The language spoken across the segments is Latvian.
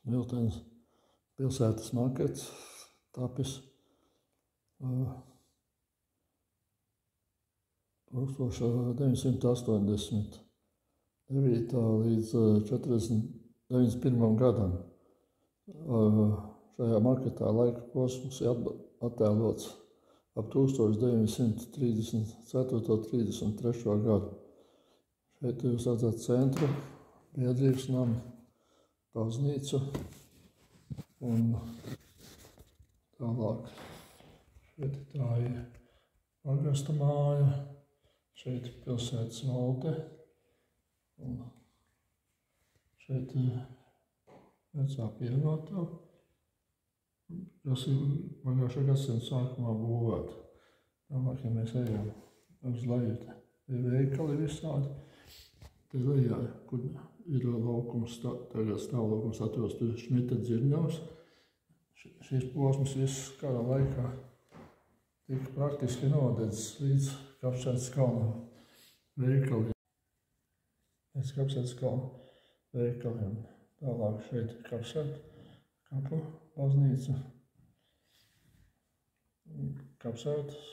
Smiltenes pilsētas makets tapis 1989. līdz 91. gadam. Šajā maketā laika posms ir attēlots ap 1934. gadu. Šeit jūs redzat centru, biedrības namu, baznīcu un tālāk. Šeit tā ir pagasta māja, šeit ir pilsētas valde un šeit ir vecā pievienotava, kas ir pagājušā gadsimta sākumā būvēta. Tālāk, ja mēs ejam uz leju, ir veikali visādi. Te lejā, kur ir laukums, tagad stāvlaukums atrodas pie Šmita dzirnavas. Šīs posmas viss kara laikā tika praktiski nodedzis līdz Kapsētas kalna veikaliem. Pēc Kapsētas kalna veikaliem. Tālāk šeit ir Kapsēta kapu baznīca, Kapsētas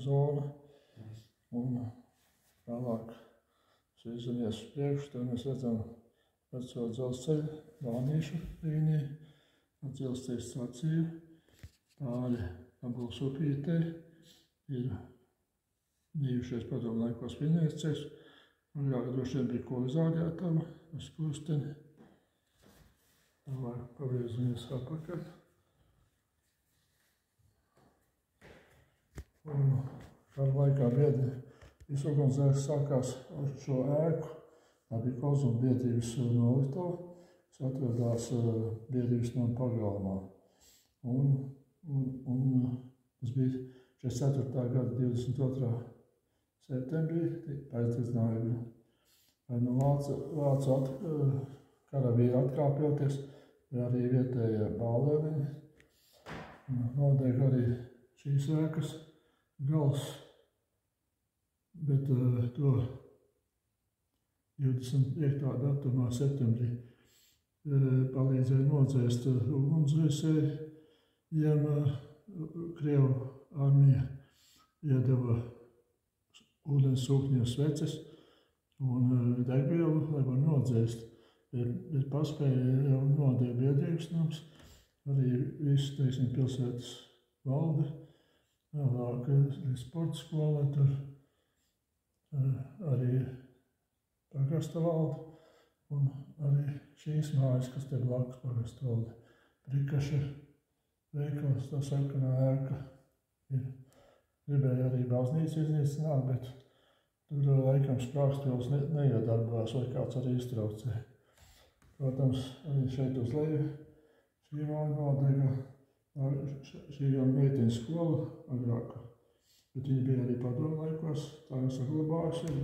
zona un tālāk izdevies uz priekšu. Tad mēs redzam veco dzelzceļa Dāniešu līniju, dzelzceļa staciju, pāri Abulas upītei ir bijušais padomu laikos Vinējas ceļš. Agrāk droši vien bija koku zāģētava uz Krusteni. Tālāk pavirzamies atpakaļ. Un kādu laikā biedri ugunsdzēs sākās ar šo ēku. Tā bija Kozuma biedrības noliktava, kas atradās biedrības nama pagalmā. Un tas bija 44. gada 22. septembrī, pēcdienas vai no vācu karavīri atkāpjoties, vai arī vietējie bālēviņi. Nodeg arī šīs ēkas gals, bet to 25. datumā septembrī palīdzēja nodzēst ugunsdzēsējiem. Krievu armija iedeva ūdens sūkņiem sveces un degvielu, lai var nodzēst. Bet paspēja jau nodegt biedrības nams, arī visu, teiksim, pilsētas valde, vēlāk sporta skola, tur arī pagasta valde un arī šīs mājas, kas te blakus pagasta valde. Prikaša veikals, tā sarkanā ēka. Gribēja arī baznīcu iznīcināt, bet tur laikam sprāgstpils neiedarbojās, vai kāds arī iztraucēja. Protams, arī šeit uz leju šī māja nodega. Šī jau meitiņu skola agrāk, bet viņa bija arī padomu laikos, tā jau saglabājusies.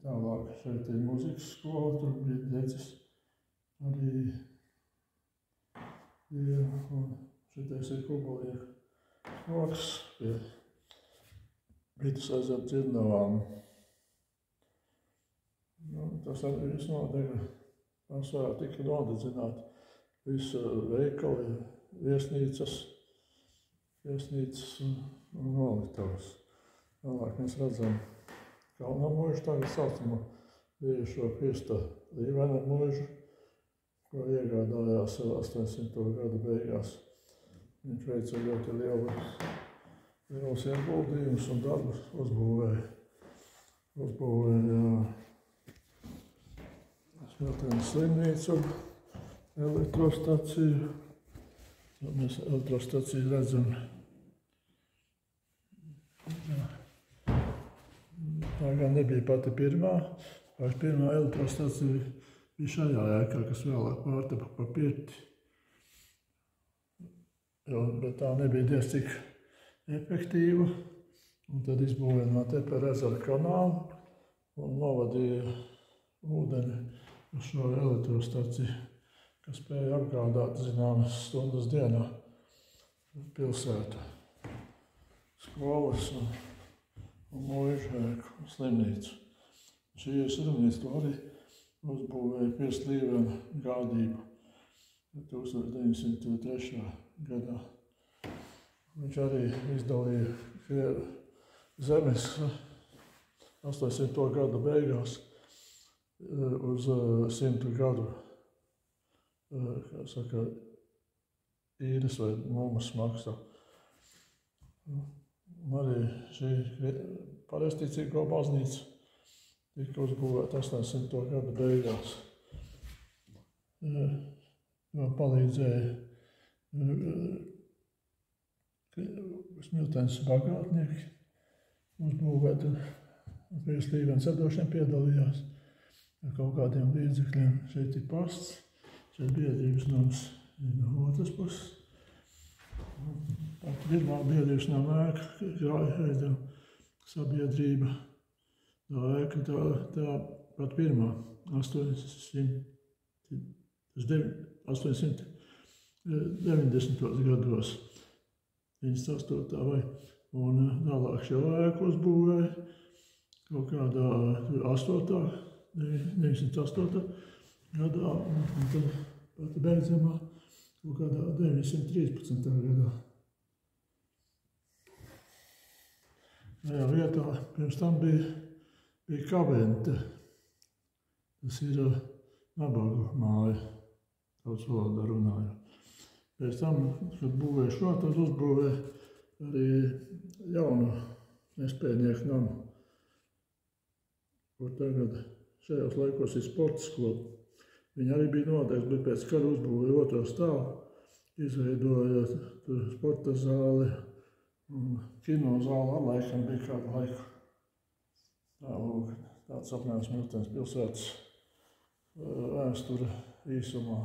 Tālāk šeit ir muzikas skola, tur bija decis arī. Un šitais ir Kubuļieku koks pie Vidus ezera dzirnavām. Tas arī viss nodega. Pārsvarā tika nodedzināti visi veikali, viesnīcas un noliktavas. Tālāk mēs redzam Kalna mūžu, tagad saucamo bijušo Krista Līvena mūžu, ko iegādājās 800. gadu beigās. Viņš veica ļoti lielus ieguldījumus un darbus uzbūvēja Smiltenes slimnīcu, elektrostaciju. Mēs elektrostaciju redzam. Tā gan nebija pati pirmā. Pirmā elektrostacija bija šajā ēkā, kas vēlāk pārtapa pa pirti. Bet tā nebija diez tik efektīva. Un tad izbūvēja no te par ezera kanālu un novadīja ūdeni uz šo elektrostaciju, kas spēja apgādāt zināmas stundas dienā pilsētu, skolas un mūžu ēku un slimnīcu. Šī slimnīca to arī uzbūvēja Krista Līvena gādību. 1903. gadā. Viņš arī izdalīja zemes 800. gada beigās uz 100 gadu, kā saka, īres vai nomas maksa. Arī šī pareizticīgo baznīca tika uzbūvēta 800. gada beigās. Palīdzēja Smiltenes bagātnieki uzbūvēt, un pie Stīvens Edošiem piedalījās ar kaut kādiem līdzekļiem. Šeit ir pasts, šeit biedrības nams no otras puses. Pirmā biedrības nama ēka, sabiedrība, tā ēka, tā pat pirmā, 890. gados, 98. vai, un tālāk šo ēku uzbūvēja kaut kādā 908. gadā, un tad pat beidzamā kaut kādā 913. gadā. Tajā vietā pirms tam bija kavente. Tas ir nabagu māja, tautas valodā runājot. Pēc tam, kad būvēja šo, tad uzbūvēja arī jaunu nespējnieku namu, kur tagad šajos laikos ir sporta skola. Viņi arī bija nodegti, bet pēc kara uzbūvēja otro stāvu, izveidoja tur sporta zāli un kino zāli, laikam bija kādu laiku. Tāds apmēram Smiltenes pilsētas vēsture īsumā.